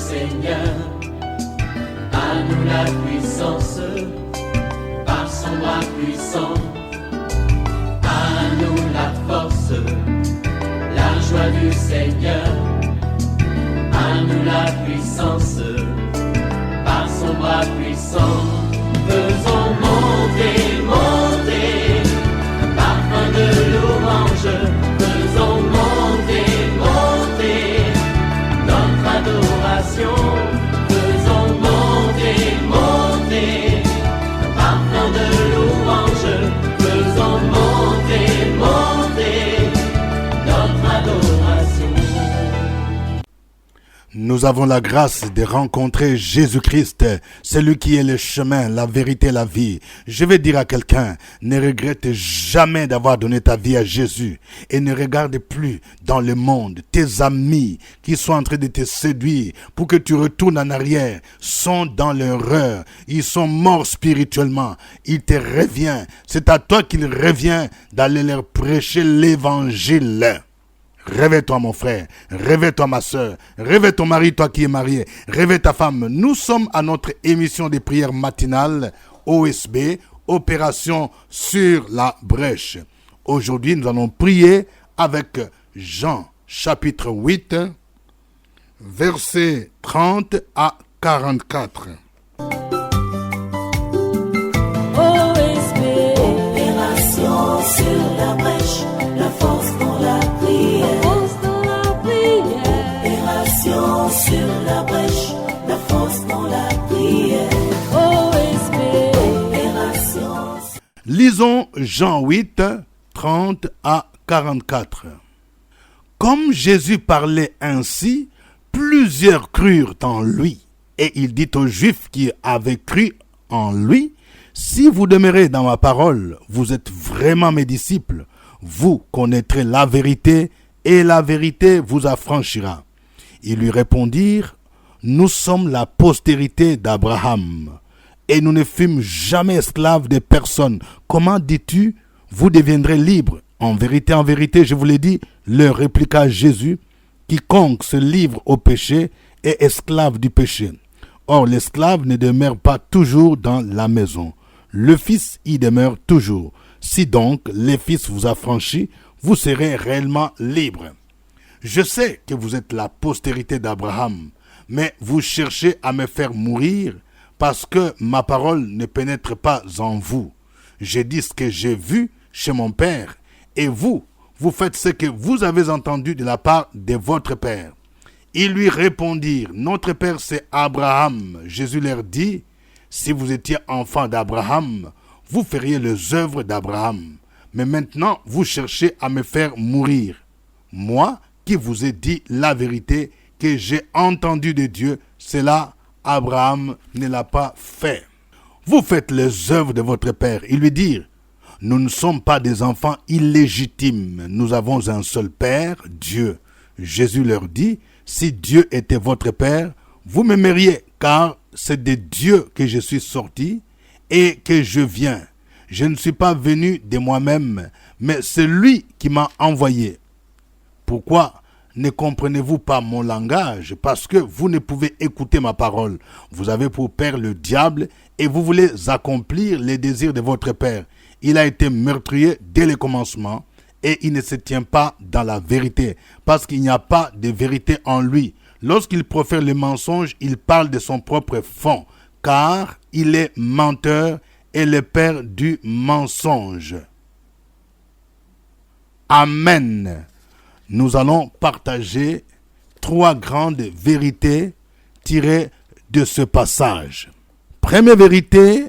Seigneur. À nous la puissance, par son bras puissant. À nous la force, la joie du Seigneur. À nous la puissance, par son bras puissant. Faisons monter, monter, parfum de louange. Faisons monter, monter, notre adoration. Faisons monter, monter, parfum de louange. Faisons monter, monter, notre adoration. Nous avons la grâce de rencontrer Jésus-Christ, celui qui est le chemin, la vérité, la vie. Je vais dire à quelqu'un, ne regrette jamais d'avoir donné ta vie à Jésus et ne regarde plus dans le monde. Tes amis qui sont en train de te séduire pour que tu retournes en arrière sont dans l'erreur. Ils sont morts spirituellement. Il te revient. C'est à toi qu'il revient d'aller leur prêcher l'évangile. Réveille-toi mon frère, réveille-toi ma soeur, réveille ton mari, toi qui es marié, réveille ta femme. Nous sommes à notre émission de prière matinale OSB, Opération sur la brèche. Aujourd'hui, nous allons prier avec Jean chapitre 8, versets 30 à 44. OSB, opération sur la brèche, la force dans la prière. Opération sur la brèche, la force dans la prière. OSB, opération. Lisons Jean 8, 30 à 44. Comme Jésus parlait ainsi, plusieurs crurent en lui. Et il dit aux Juifs qui avaient cru en lui, « Si vous demeurez dans ma parole, vous êtes vraiment mes disciples. Vous connaîtrez la vérité, et la vérité vous affranchira. » Ils lui répondirent, « Nous sommes la postérité d'Abraham, et nous ne fûmes jamais esclaves de personne. Comment dis-tu, vous deviendrez libres? En vérité, je vous l'ai dit, leur répliqua Jésus, quiconque se livre au péché est esclave du péché. Or, l'esclave ne demeure pas toujours dans la maison. Le Fils y demeure toujours. Si donc le Fils vous affranchit, vous serez réellement libres. Je sais que vous êtes la postérité d'Abraham, mais vous cherchez à me faire mourir parce que ma parole ne pénètre pas en vous. J'ai dit ce que j'ai vu chez mon Père, et vous faites ce que vous avez entendu de la part de votre Père. Ils lui répondirent, notre Père c'est Abraham. Jésus leur dit, si vous étiez enfant d'Abraham, vous feriez les œuvres d'Abraham. Mais maintenant, vous cherchez à me faire mourir. Moi, qui vous ai dit la vérité que j'ai entendue de Dieu, cela, Abraham ne l'a pas fait. Vous faites les œuvres de votre Père. Ils lui dirent, nous ne sommes pas des enfants illégitimes. Nous avons un seul Père, Dieu. Jésus leur dit, si Dieu était votre Père, vous m'aimeriez, car c'est de Dieu que je suis sorti et que je viens. Je ne suis pas venu de moi-même, mais c'est lui qui m'a envoyé. Pourquoi ne comprenez-vous pas mon langage? Parce que vous ne pouvez écouter ma parole. Vous avez pour père le diable et vous voulez accomplir les désirs de votre père. Il a été meurtrier dès le commencement et il ne se tient pas dans la vérité parce qu'il n'y a pas de vérité en lui. Lorsqu'il profère le mensonge, il parle de son propre fond car il est menteur et le père du mensonge. Amen. Nous allons partager 3 grandes vérités tirées de ce passage. Première vérité,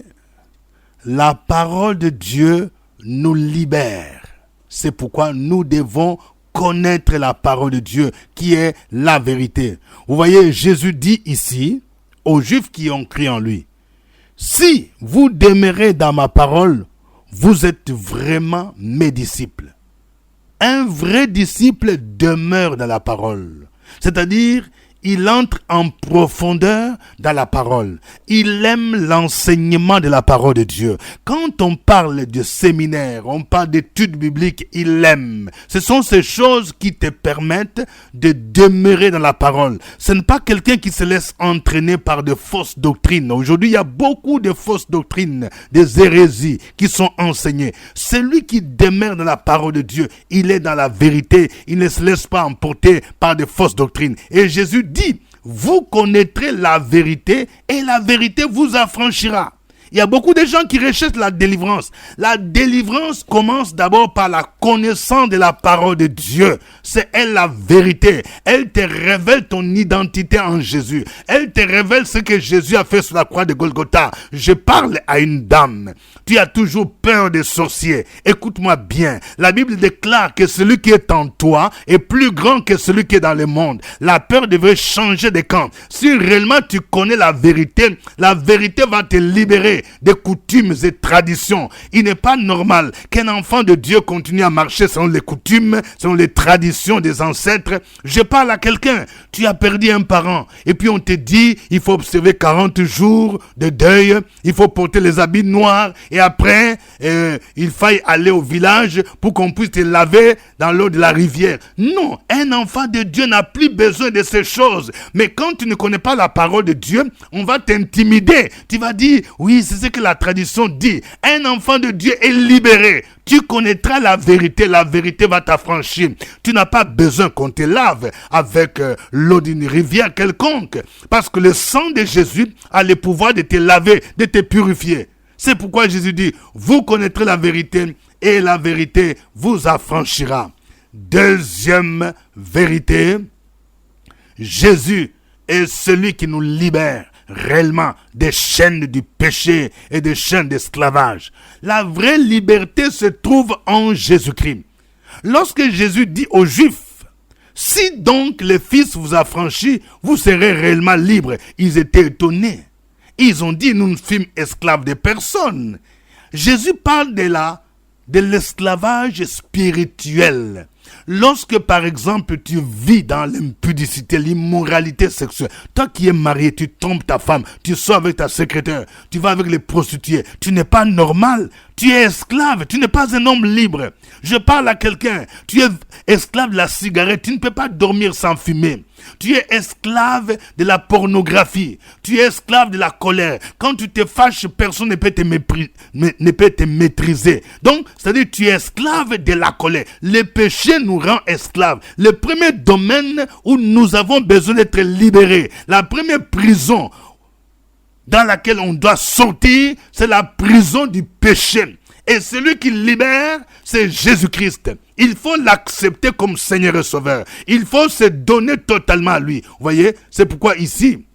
la parole de Dieu nous libère. C'est pourquoi nous devons connaître la parole de Dieu qui est la vérité. Vous voyez, Jésus dit ici aux Juifs qui ont cru en lui, si vous demeurez dans ma parole, vous êtes vraiment mes disciples. Un vrai disciple demeure dans la parole. C'est-à-dire, il entre en profondeur dans la parole. Il aime l'enseignement de la parole de Dieu. Quand on parle de séminaire, on parle d'études bibliques, il aime. Ce sont ces choses qui te permettent de demeurer dans la parole. Ce n'est pas quelqu'un qui se laisse entraîner par de fausses doctrines. Aujourd'hui, il y a beaucoup de fausses doctrines, des hérésies qui sont enseignées. Celui qui demeure dans la parole de Dieu, il est dans la vérité. Il ne se laisse pas emporter par de fausses doctrines. Et Jésus dit, vous connaîtrez la vérité et la vérité vous affranchira. Il y a beaucoup de gens qui recherchent la délivrance. La délivrance commence d'abord par la connaissance de la parole de Dieu. C'est elle la vérité. Elle te révèle ton identité en Jésus. Elle te révèle ce que Jésus a fait sur la croix de Golgotha. Je parle à une dame. Tu as toujours peur des sorciers. Écoute-moi bien. La Bible déclare que celui qui est en toi est plus grand que celui qui est dans le monde. La peur devrait changer de camp. Si réellement tu connais la vérité va te libérer des coutumes et traditions. Il n'est pas normal qu'un enfant de Dieu continue à marcher selon les coutumes, selon les traditions des ancêtres. Je parle à quelqu'un, tu as perdu un parent et puis on te dit, il faut observer 40 jours de deuil, il faut porter les habits noirs et après, il faille aller au village pour qu'on puisse te laver dans l'eau de la rivière. Non, un enfant de Dieu n'a plus besoin de ces choses. Mais quand tu ne connais pas la parole de Dieu, on va t'intimider. Tu vas dire, oui, c'est ce que la tradition dit. Un enfant de Dieu est libéré. Tu connaîtras la vérité va t'affranchir. Tu n'as pas besoin qu'on te lave avec l'eau d'une rivière quelconque. Parce que le sang de Jésus a le pouvoir de te laver, de te purifier. C'est pourquoi Jésus dit, vous connaîtrez la vérité et la vérité vous affranchira. Deuxième vérité, Jésus est celui qui nous libère réellement des chaînes du péché et des chaînes d'esclavage. La vraie liberté se trouve en Jésus-Christ. Lorsque Jésus dit aux Juifs, si donc le Fils vous affranchit, vous serez réellement libres. Ils étaient étonnés. Ils ont dit, nous ne fûmes esclaves de personne. Jésus parle de l'esclavage spirituel. Lorsque, par exemple, tu vis dans l'impudicité, l'immoralité sexuelle, toi qui es marié, tu trompes ta femme, tu sors avec ta secrétaire, tu vas avec les prostituées, tu n'es pas normal, tu es esclave, tu n'es pas un homme libre. Je parle à quelqu'un, tu es esclave de la cigarette, tu ne peux pas dormir sans fumer. Tu es esclave de la pornographie, tu es esclave de la colère. Quand tu te fâches, personne ne peut te maîtriser. Donc, c'est-à-dire tu es esclave de la colère. Le péché nous rend esclaves. Le premier domaine où nous avons besoin d'être libérés, la première prison dans laquelle on doit sortir, c'est la prison du péché. Et celui qui libère, c'est Jésus-Christ. Il faut l'accepter comme Seigneur et Sauveur. Il faut se donner totalement à lui. Vous voyez, c'est pourquoi ici,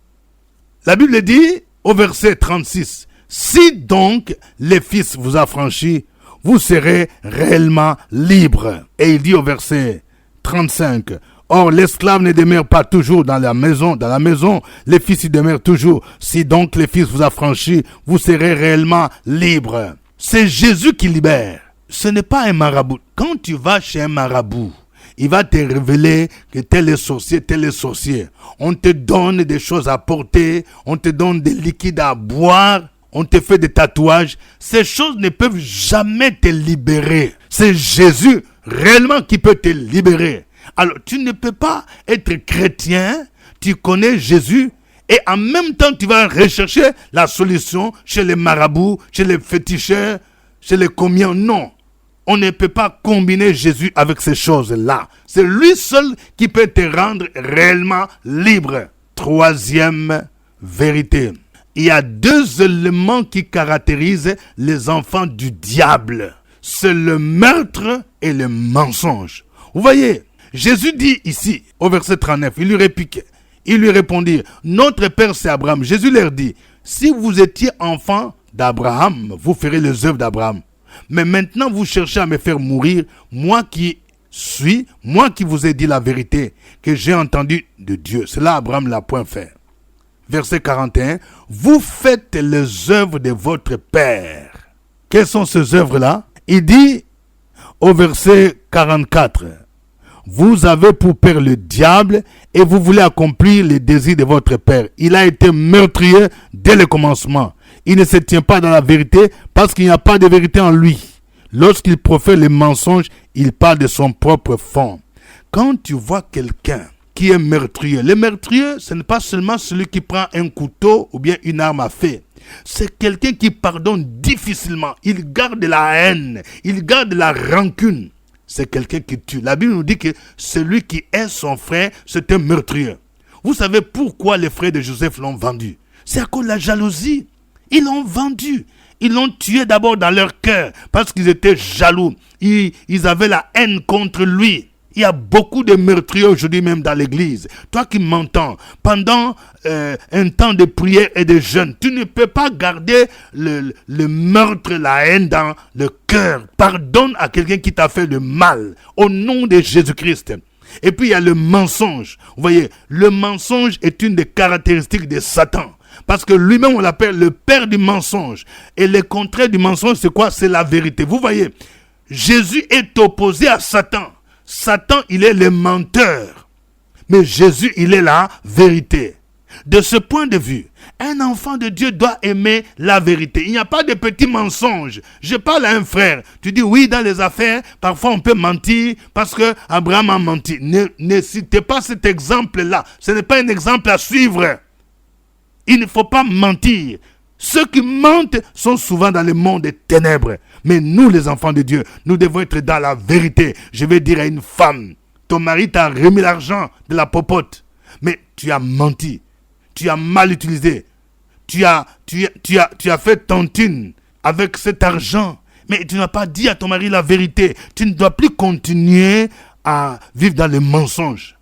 la Bible dit au verset 36, « Si donc le Fils vous affranchit, vous serez réellement libres. » Et il dit au verset 35, « Or, l'esclave ne demeure pas toujours dans la maison. Dans la maison, le Fils y demeure toujours. Si donc le Fils vous affranchit, vous serez réellement libres. » C'est Jésus qui libère. Ce n'est pas un marabout. Quand tu vas chez un marabout, il va te révéler que tel est sorcier, tel est sorcier. On te donne des choses à porter, on te donne des liquides à boire, on te fait des tatouages. Ces choses ne peuvent jamais te libérer. C'est Jésus réellement qui peut te libérer. Alors, tu ne peux pas être chrétien, tu connais Jésus, et en même temps, tu vas rechercher la solution chez les marabouts, chez les féticheurs, chez les commiens. Non, on ne peut pas combiner Jésus avec ces choses-là. C'est lui seul qui peut te rendre réellement libre. Troisième vérité. Il y a deux éléments qui caractérisent les enfants du diable. C'est le meurtre et le mensonge. Vous voyez, Jésus dit ici, au verset 39, il lui répliquait. Ils lui répondirent, notre père c'est Abraham. Jésus leur dit, si vous étiez enfant d'Abraham, vous ferez les œuvres d'Abraham. Mais maintenant vous cherchez à me faire mourir, moi qui vous ai dit la vérité, que j'ai entendu de Dieu. Cela Abraham l'a point fait. Verset 41, vous faites les œuvres de votre père. Quelles sont ces œuvres-là? Il dit au verset 44, Vous avez pour père le diable et vous voulez accomplir les désirs de votre père. Il a été meurtrier dès le commencement. Il ne se tient pas dans la vérité parce qu'il n'y a pas de vérité en lui. Lorsqu'il profère les mensonges, il parle de son propre fond. Quand tu vois quelqu'un qui est meurtrier, le meurtrier, ce n'est pas seulement celui qui prend un couteau ou bien une arme à feu. C'est quelqu'un qui pardonne difficilement. Il garde la haine, il garde la rancune. C'est quelqu'un qui tue. La Bible nous dit que celui qui est son frère, c'est un meurtrier. Vous savez pourquoi les frères de Joseph l'ont vendu? C'est à cause de la jalousie. Ils l'ont vendu. Ils l'ont tué d'abord dans leur cœur parce qu'ils étaient jaloux. Ils avaient la haine contre lui. Il y a beaucoup de meurtriers aujourd'hui même dans l'église. Toi qui m'entends, pendant un temps de prière et de jeûne, tu ne peux pas garder le meurtre, la haine dans le cœur. Pardonne à quelqu'un qui t'a fait le mal au nom de Jésus-Christ. Et puis il y a le mensonge. Vous voyez, le mensonge est une des caractéristiques de Satan. Parce que lui-même, on l'appelle le père du mensonge. Et le contraire du mensonge, c'est quoi? C'est la vérité. Vous voyez, Jésus est opposé à Satan. Satan, il est le menteur. Mais Jésus, il est la vérité. De ce point de vue, un enfant de Dieu doit aimer la vérité. Il n'y a pas de petits mensonges. Je parle à un frère. Tu dis oui, dans les affaires, parfois on peut mentir parce que Abraham a menti. Ne citez pas cet exemple-là. Ce n'est pas un exemple à suivre. Il ne faut pas mentir. Ceux qui mentent sont souvent dans le monde des ténèbres. Mais nous, les enfants de Dieu, nous devons être dans la vérité. Je vais dire à une femme, ton mari t'a remis l'argent de la popote, mais tu as menti, tu as mal utilisé, tu as fait tontine avec cet argent, mais tu n'as pas dit à ton mari la vérité. Tu ne dois plus continuer à vivre dans le mensonge.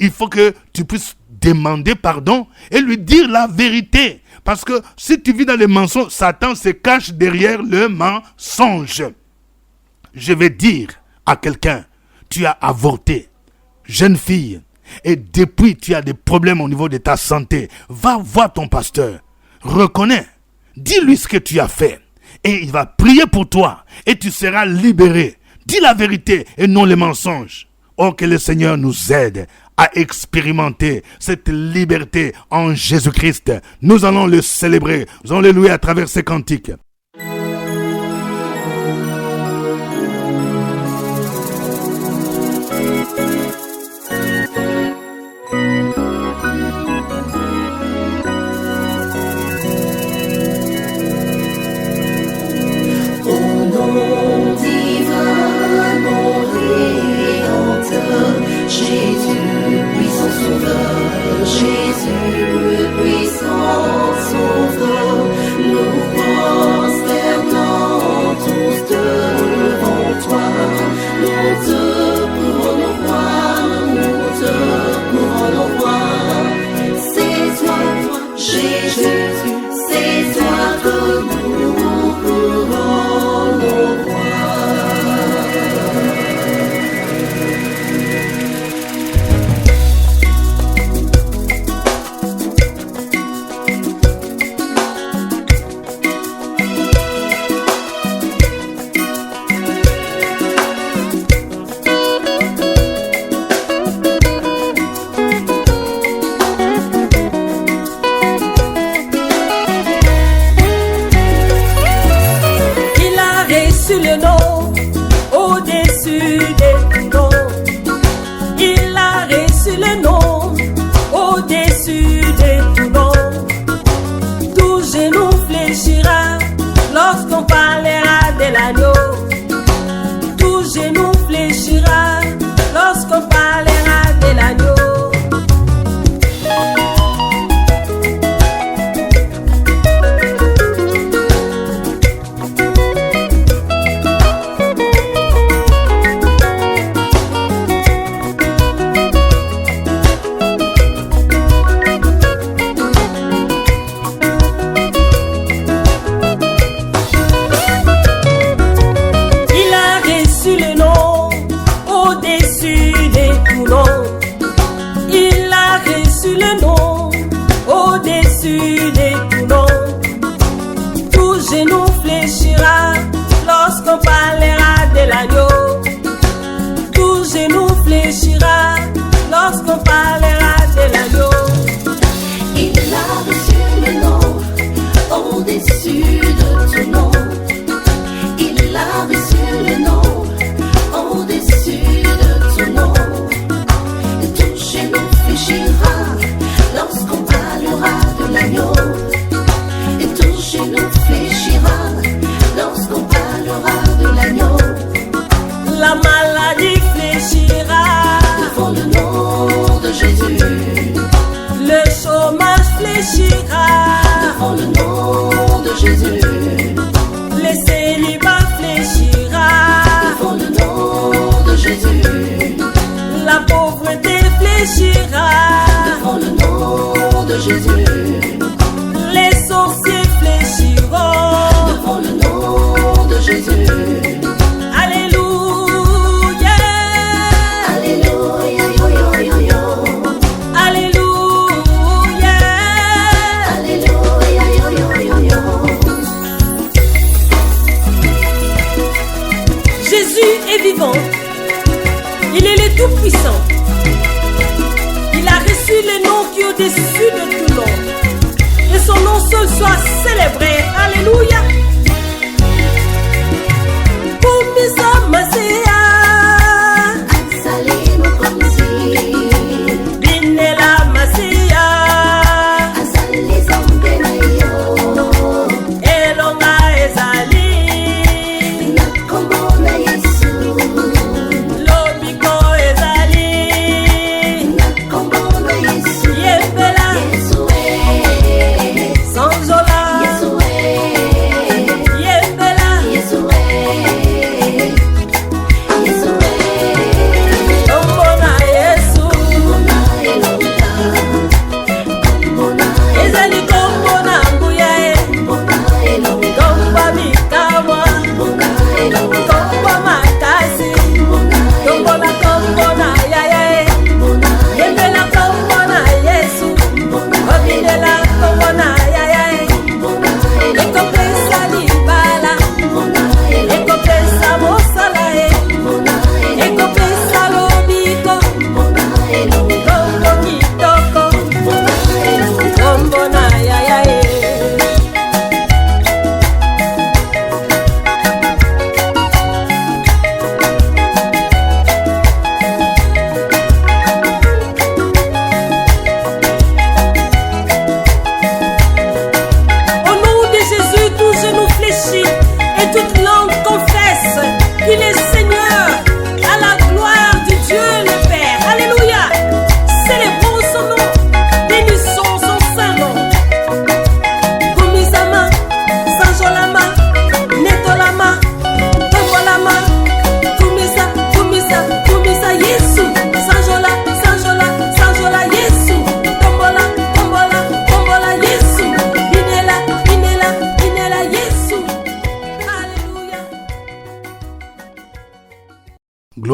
Il faut que tu puisses demander pardon et lui dire la vérité. Parce que si tu vis dans les mensonges, Satan se cache derrière le mensonge. Je vais dire à quelqu'un, tu as avorté, jeune fille, et depuis tu as des problèmes au niveau de ta santé. Va voir ton pasteur, reconnais, dis-lui ce que tu as fait, et il va prier pour toi, et tu seras libéré. Dis la vérité et non les mensonges. Oh, que le Seigneur nous aide à expérimenter cette liberté en Jésus-Christ. Nous allons le célébrer, nous allons le louer à travers ces cantiques. Jésus, puissant sauveur, Jésus, puissant sauveur, nous croyons.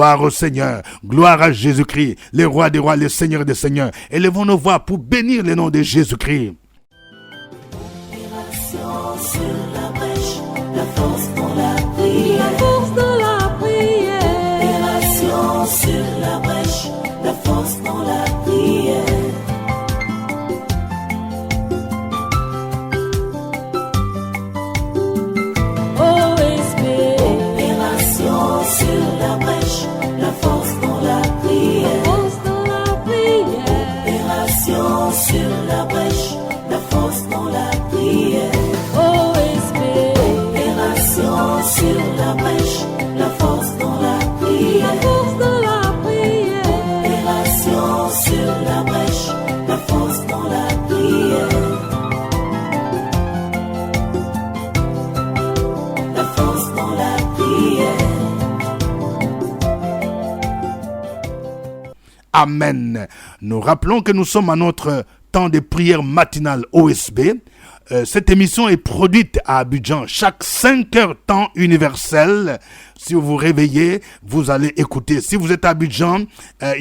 Gloire au Seigneur, gloire à Jésus-Christ, le roi des rois, le Seigneur des seigneurs. Élevons nos voix pour bénir le nom de Jésus-Christ. Sur la brèche, la force dans la prière. La force dans la prière. Opération sur la brèche, la force dans la prière. OSB. Opération sur la brèche, la force dans la prière. Force dans la prière. Opération sur la brèche, la force dans la prière. Sur la brèche, la force dans la prière. La force dans la prière. Opération sur la brèche, la force dans la prière. La force dans la prière. Amen. Nous rappelons que nous sommes à notre temps de prière matinale OSB. Cette émission est produite à Abidjan chaque 5 heures temps universel. Si vous vous réveillez, vous allez écouter. Si vous êtes à Abidjan,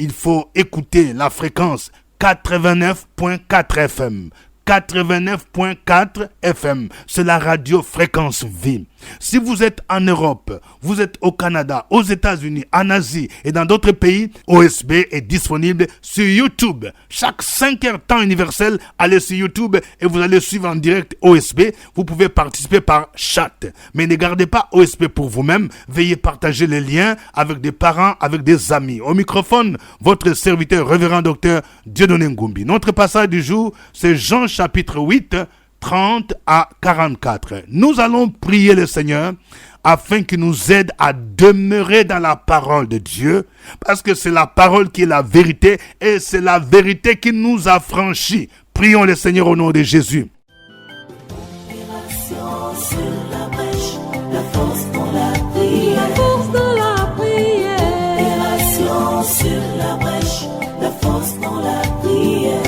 il faut écouter la fréquence 89.4 FM. 89.4 FM, c'est la radio Fréquence Vie. Si vous êtes en Europe, vous êtes au Canada, aux États-Unis, en Asie et dans d'autres pays, OSB est disponible sur YouTube. Chaque 5 heures temps universel, allez sur YouTube et vous allez suivre en direct OSB. Vous pouvez participer par chat. Mais ne gardez pas OSB pour vous-même. Veuillez partager les liens avec des parents, avec des amis. Au microphone, votre serviteur, révérend docteur Dieudonné Ngumbi. Notre passage du jour, c'est Jean chapitre 8, 30 à 44. Nous allons prier le Seigneur afin qu'il nous aide à demeurer dans la parole de Dieu, parce que c'est la parole qui est la vérité et c'est la vérité qui nous affranchit. Prions le Seigneur au nom de Jésus. Opération sur la brèche, la force dans la prière. La force dans la prière. Opération sur la brèche, la force dans la prière.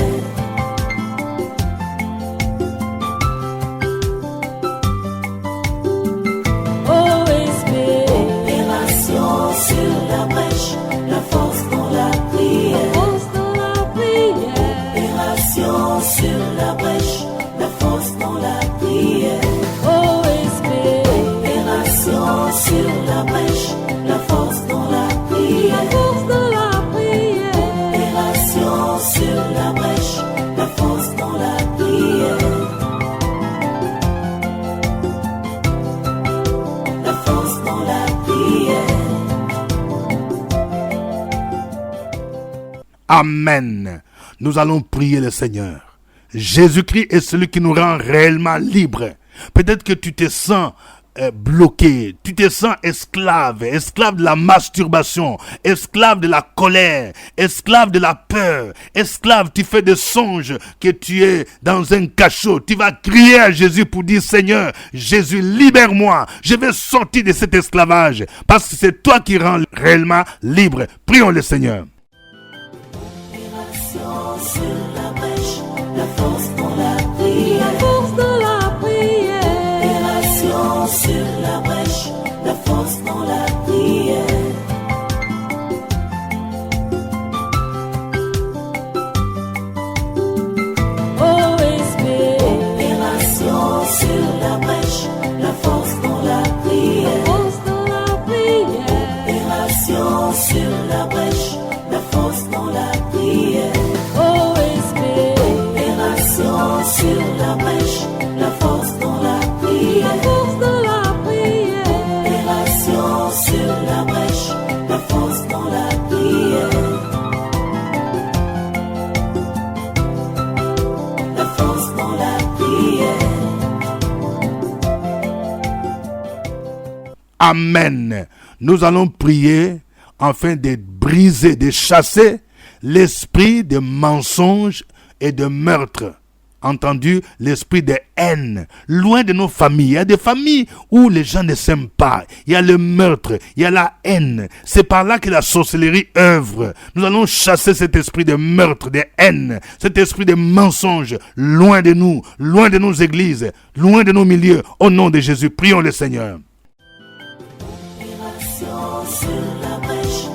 Sur la brèche, la force dans la prière. Force dans la prière. Opération sur la brèche, la force dans la prière. OSB. Opération sur la brèche, la force dans la prière. La force dans la prière. Opération sur la brèche, la force dans la prière. La force dans la prière. Amen. Nous allons prier le Seigneur. Jésus-Christ est celui qui nous rend réellement libres. Peut-être que tu te sens bloqué, tu te sens esclave de la masturbation, esclave de la colère, esclave de la peur, esclave, tu fais des songes que tu es dans un cachot. Tu vas crier à Jésus pour dire: Seigneur, Jésus, libère-moi, je vais sortir de cet esclavage, parce que c'est toi qui rends réellement libre. Prions le Seigneur. Sur la brèche, la force dans la prière. La force dans la prière. Opération sur la brèche, la force dans la prière. OSB. Opération sur la brèche, la force dans la prière. Force dans la prière. Opération sur la brèche, la force dans la prière. Sur la brèche, la force dans la prière. La force dans la prière. Opération sur la brèche, la force dans la prière. La force dans la prière. Amen. Nous allons prier afin de briser, de chasser l'esprit de mensonge et de meurtre. Entendu, l'esprit de haine, loin de nos familles. Il y a des familles où les gens ne s'aiment pas. Il y a le meurtre, il y a la haine. C'est par là que la sorcellerie œuvre. Nous allons chasser cet esprit de meurtre, de haine, cet esprit de mensonge, loin de nous, loin de nos églises, loin de nos milieux. Au nom de Jésus, prions le Seigneur. Sur la brèche,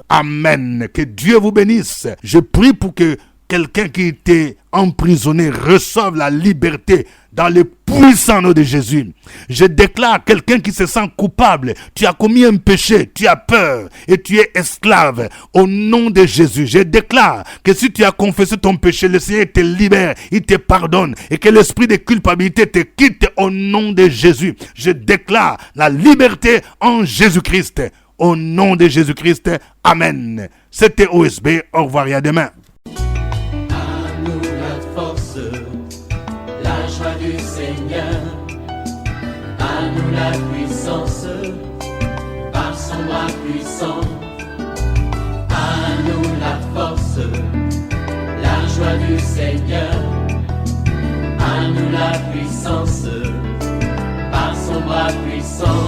Amen. Que Dieu vous bénisse. Je prie pour que quelqu'un qui était emprisonné reçoive la liberté dans le puissant nom de Jésus. Je déclare quelqu'un qui se sent coupable. Tu as commis un péché, tu as peur et tu es esclave. Au nom de Jésus, je déclare que si tu as confessé ton péché, le Seigneur te libère, il te pardonne et que l'esprit de culpabilité te quitte au nom de Jésus. Je déclare la liberté en Jésus-Christ. Au nom de Jésus-Christ, Amen. C'était OSB, au revoir et à demain. À nous la force, la joie du Seigneur. À nous la puissance, par son bras puissant. À nous la force, la joie du Seigneur. À nous la puissance, par son bras puissant.